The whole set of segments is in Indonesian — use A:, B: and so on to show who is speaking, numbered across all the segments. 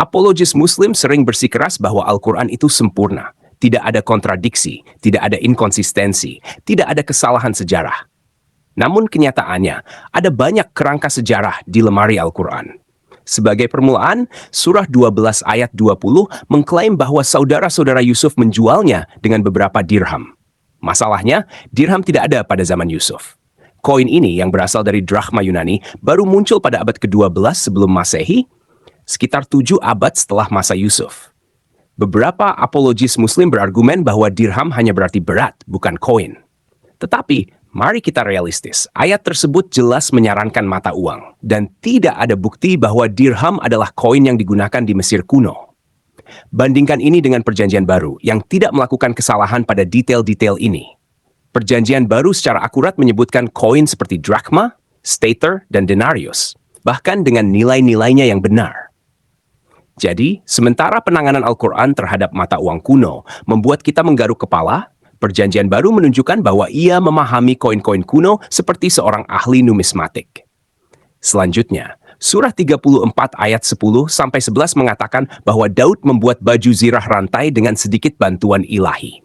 A: Apologis Muslim sering bersikeras bahwa Al-Quran itu sempurna, tidak ada kontradiksi, tidak ada inkonsistensi, tidak ada kesalahan sejarah. Namun kenyataannya, ada banyak kerangka sejarah di lemari Al-Quran. Sebagai permulaan, surah 12 ayat 20 mengklaim bahwa saudara-saudara Yusuf menjualnya dengan beberapa dirham. Masalahnya, dirham tidak ada pada zaman Yusuf. Koin ini yang berasal dari drachma Yunani baru muncul pada abad ke-12 sebelum Masehi, sekitar 7 abad setelah masa Yusuf. Beberapa apologis Muslim berargumen bahwa dirham hanya berarti berat, bukan koin. Tetapi, mari kita realistis. Ayat tersebut jelas menyarankan mata uang, dan tidak ada bukti bahwa dirham adalah koin yang digunakan di Mesir kuno. Bandingkan ini dengan Perjanjian Baru yang tidak melakukan kesalahan pada detail-detail ini. Perjanjian Baru secara akurat menyebutkan koin seperti drachma, stater, dan denarius, bahkan dengan nilai-nilainya yang benar. Jadi, sementara penanganan Al-Quran terhadap mata uang kuno membuat kita menggaruk kepala, Perjanjian Baru menunjukkan bahwa ia memahami koin-koin kuno seperti seorang ahli numismatik. Selanjutnya, surah 34 ayat 10-11 mengatakan bahwa Daud membuat baju zirah rantai dengan sedikit bantuan ilahi.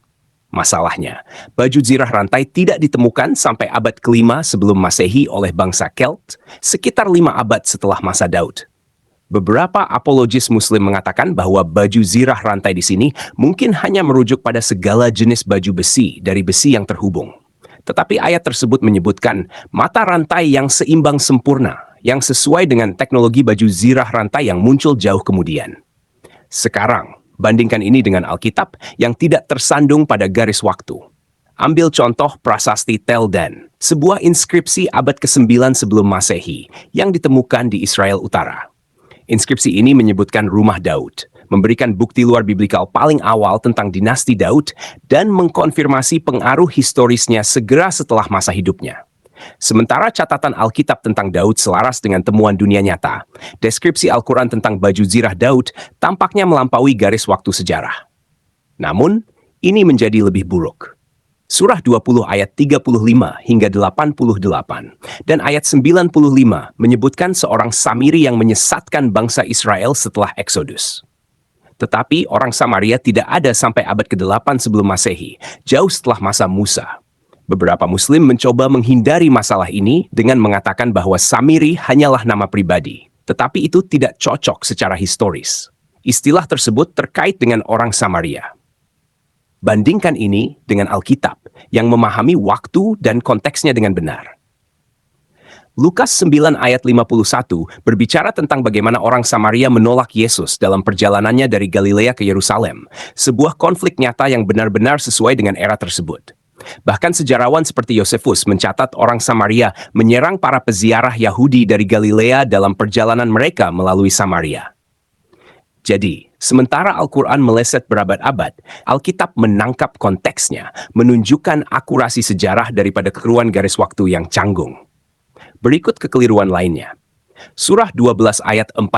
A: Masalahnya, baju zirah rantai tidak ditemukan sampai abad ke-5 sebelum Masehi oleh bangsa Celt, sekitar 5 abad setelah masa Daud. Beberapa apologis Muslim mengatakan bahwa baju zirah rantai di sini mungkin hanya merujuk pada segala jenis baju besi dari besi yang terhubung. Tetapi ayat tersebut menyebutkan mata rantai yang seimbang sempurna, yang sesuai dengan teknologi baju zirah rantai yang muncul jauh kemudian. Sekarang, bandingkan ini dengan Alkitab yang tidak tersandung pada garis waktu. Ambil contoh prasasti Tel Dan, sebuah inskripsi abad ke-9 sebelum Masehi yang ditemukan di Israel Utara. Inskripsi ini menyebutkan rumah Daud, memberikan bukti luar biblikal paling awal tentang dinasti Daud, dan mengkonfirmasi pengaruh historisnya segera setelah masa hidupnya. Sementara catatan Alkitab tentang Daud selaras dengan temuan dunia nyata, deskripsi Al-Quran tentang baju zirah Daud tampaknya melampaui garis waktu sejarah. Namun, ini menjadi lebih buruk. Surah 20 ayat 35 hingga 88 dan ayat 95 menyebutkan seorang Samiri yang menyesatkan bangsa Israel setelah Eksodus. Tetapi orang Samaria tidak ada sampai abad ke-8 sebelum Masehi, jauh setelah masa Musa. Beberapa Muslim mencoba menghindari masalah ini dengan mengatakan bahwa Samiri hanyalah nama pribadi, tetapi itu tidak cocok secara historis. Istilah tersebut terkait dengan orang Samaria. Bandingkan ini dengan Alkitab yang memahami waktu dan konteksnya dengan benar. Lukas 9 ayat 51 berbicara tentang bagaimana orang Samaria menolak Yesus dalam perjalanannya dari Galilea ke Yerusalem, sebuah konflik nyata yang benar-benar sesuai dengan era tersebut. Bahkan sejarawan seperti Yosefus mencatat orang Samaria menyerang para peziarah Yahudi dari Galilea dalam perjalanan mereka melalui Samaria. Jadi, sementara Al-Quran meleset berabad-abad, Alkitab menangkap konteksnya, menunjukkan akurasi sejarah daripada kekeruan garis waktu yang canggung. Berikut kekeliruan lainnya. Surah 12 ayat 41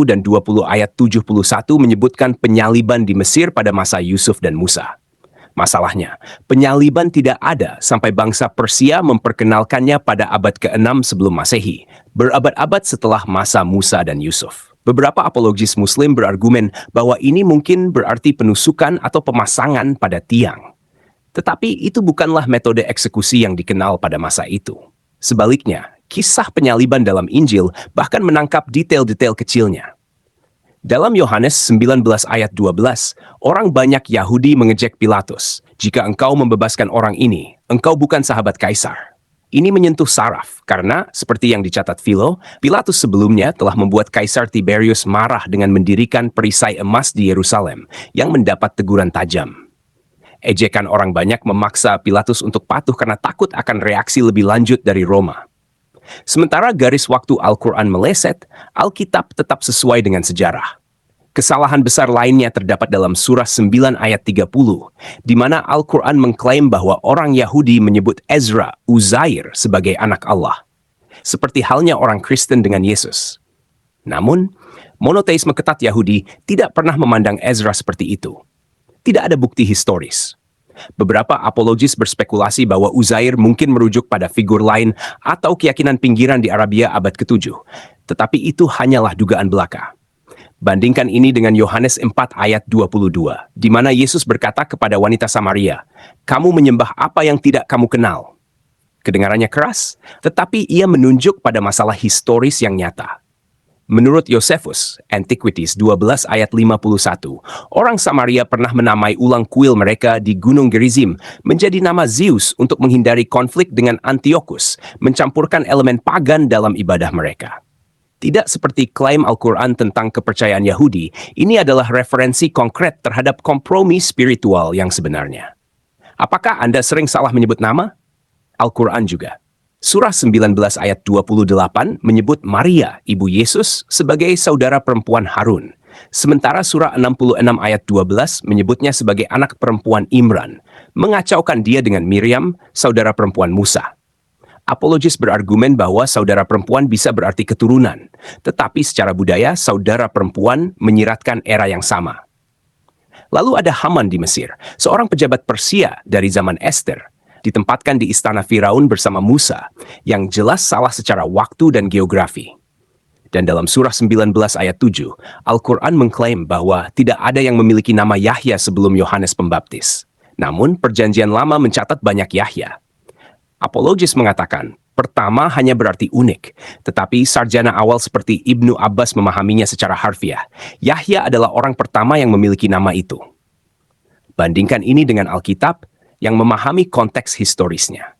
A: dan 20 ayat 71 menyebutkan penyaliban di Mesir pada masa Yusuf dan Musa. Masalahnya, penyaliban tidak ada sampai bangsa Persia memperkenalkannya pada abad ke-6 sebelum Masehi, berabad-abad setelah masa Musa dan Yusuf. Beberapa apologis Muslim berargumen bahwa ini mungkin berarti penusukan atau pemasangan pada tiang. Tetapi itu bukanlah metode eksekusi yang dikenal pada masa itu. Sebaliknya, kisah penyaliban dalam Injil bahkan menangkap detail-detail kecilnya. Dalam Yohanes 19 ayat 12, orang banyak Yahudi mengejek Pilatus, "Jika engkau membebaskan orang ini, engkau bukan sahabat Kaisar." Ini menyentuh saraf, karena, seperti yang dicatat Philo, Pilatus sebelumnya telah membuat Kaisar Tiberius marah dengan mendirikan perisai emas di Yerusalem, yang mendapat teguran tajam. Ejekan orang banyak memaksa Pilatus untuk patuh karena takut akan reaksi lebih lanjut dari Roma. Sementara garis waktu Al-Quran meleset, Alkitab tetap sesuai dengan sejarah. Kesalahan besar lainnya terdapat dalam surah 9 ayat 30, di mana Al-Quran mengklaim bahwa orang Yahudi menyebut Ezra, Uzair, sebagai anak Allah. Seperti halnya orang Kristen dengan Yesus. Namun, monoteisme ketat Yahudi tidak pernah memandang Ezra seperti itu. Tidak ada bukti historis. Beberapa apologis berspekulasi bahwa Uzair mungkin merujuk pada figur lain atau keyakinan pinggiran di Arabia abad ke-7, tetapi itu hanyalah dugaan belaka. Bandingkan ini dengan Yohanes 4 ayat 22, di mana Yesus berkata kepada wanita Samaria, "Kamu menyembah apa yang tidak kamu kenal." Kedengarannya keras, tetapi ia menunjuk pada masalah historis yang nyata. Menurut Josephus, Antiquities 12 ayat 51, orang Samaria pernah menamai ulang kuil mereka di Gunung Gerizim menjadi nama Zeus untuk menghindari konflik dengan Antiochus, mencampurkan elemen pagan dalam ibadah mereka. Tidak seperti klaim Al-Quran tentang kepercayaan Yahudi, ini adalah referensi konkret terhadap kompromi spiritual yang sebenarnya. Apakah Anda sering salah menyebut nama? Al-Quran juga. Surah 19 ayat 28 menyebut Maria, ibu Yesus, sebagai saudara perempuan Harun. Sementara surah 66 ayat 12 menyebutnya sebagai anak perempuan Imran, mengacaukan dia dengan Miriam, saudara perempuan Musa. Apologis berargumen bahwa saudara perempuan bisa berarti keturunan, tetapi secara budaya saudara perempuan menyiratkan era yang sama. Lalu ada Haman di Mesir, seorang pejabat Persia dari zaman Esther, ditempatkan di istana Firaun bersama Musa, yang jelas salah secara waktu dan geografi. Dan dalam surah 19 ayat 7, Al-Quran mengklaim bahwa tidak ada yang memiliki nama Yahya sebelum Yohanes Pembaptis. Namun, Perjanjian Lama mencatat banyak Yahya. Apologis mengatakan, pertama hanya berarti unik, tetapi sarjana awal seperti Ibnu Abbas memahaminya secara harfiah. Yahya adalah orang pertama yang memiliki nama itu. Bandingkan ini dengan Alkitab, yang memahami konteks historisnya.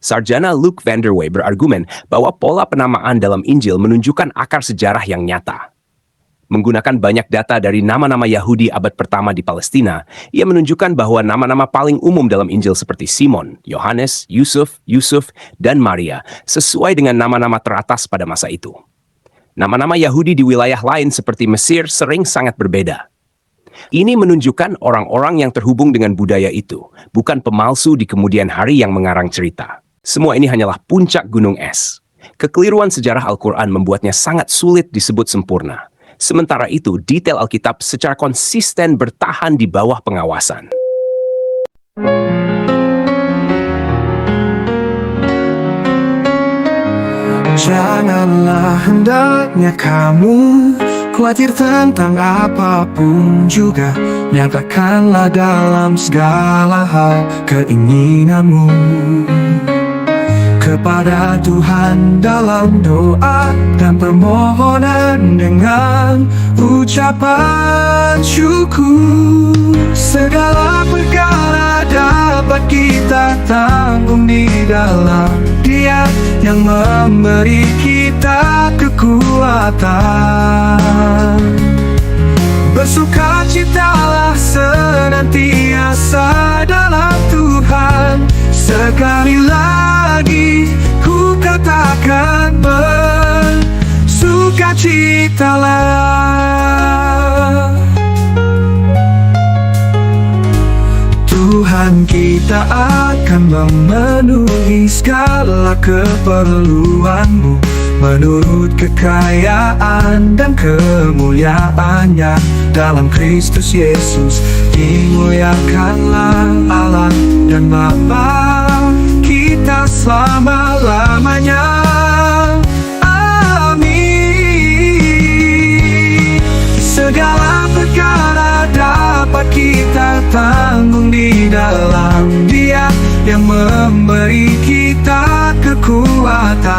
A: Sarjana Luke Vanderwey berargumen bahwa pola penamaan dalam Injil menunjukkan akar sejarah yang nyata. Menggunakan banyak data dari nama-nama Yahudi abad pertama di Palestina, ia menunjukkan bahwa nama-nama paling umum dalam Injil seperti Simon, Yohanes, Yusuf, dan Maria sesuai dengan nama-nama teratas pada masa itu. Nama-nama Yahudi di wilayah lain seperti Mesir sering sangat berbeda. Ini menunjukkan orang-orang yang terhubung dengan budaya itu, bukan pemalsu di kemudian hari yang mengarang cerita. Semua ini hanyalah puncak gunung es. Kekeliruan sejarah Al-Quran membuatnya sangat sulit disebut sempurna. Sementara itu, detail Alkitab secara konsisten bertahan di bawah pengawasan.
B: Janganlah hendaknya kamu khawatir tentang apapun juga. Nyatakanlah dalam segala hal keinginanmu kepada Tuhan dalam doa dan permohonan dengan ucapan syukur. Segala perkara dapat kita tanggung di dalam Dia yang memberi kita kekuatan. Bersukacitalah senantiasa dalam Tuhan. Sekali lagi ku katakan bersukacitalah. Tuhan kita akan memenuhi segala keperluanmu menurut kekayaan dan kemuliaannya dalam Kristus Yesus. Dimuliakanlah Allah dan Bapa kita selama-lamanya. Amin. Segala perkara dapat kita tanggung di dalam Dia yang memberi kita kekuatan.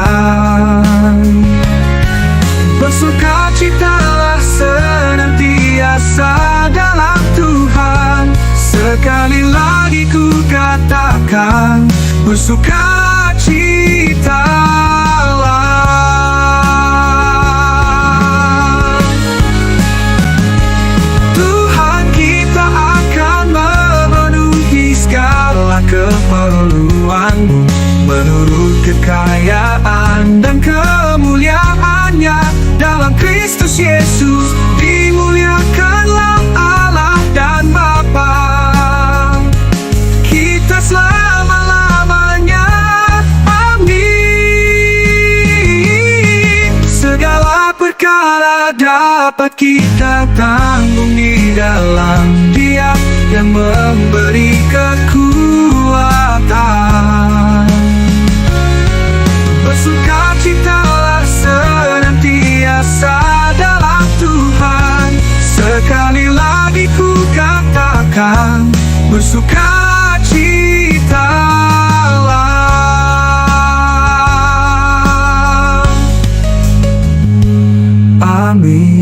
B: Bersukacitalah senantiasa dalam Tuhan. Sekali lagi ku katakan bersukacitalah. Tuhan kita akan memenuhi segala keperluanmu menurut kekayaan dan kemuliaannya dalam Kristus Yesus. Dimuliakanlah Allah dan Bapa kita selama-lamanya. Amin. Segala perkara dapat kita tanggung di dalam Dia yang memberi kekuatan. Bersukacitalah senantiasa dalam Tuhan. akan bersuka citalah. Amin.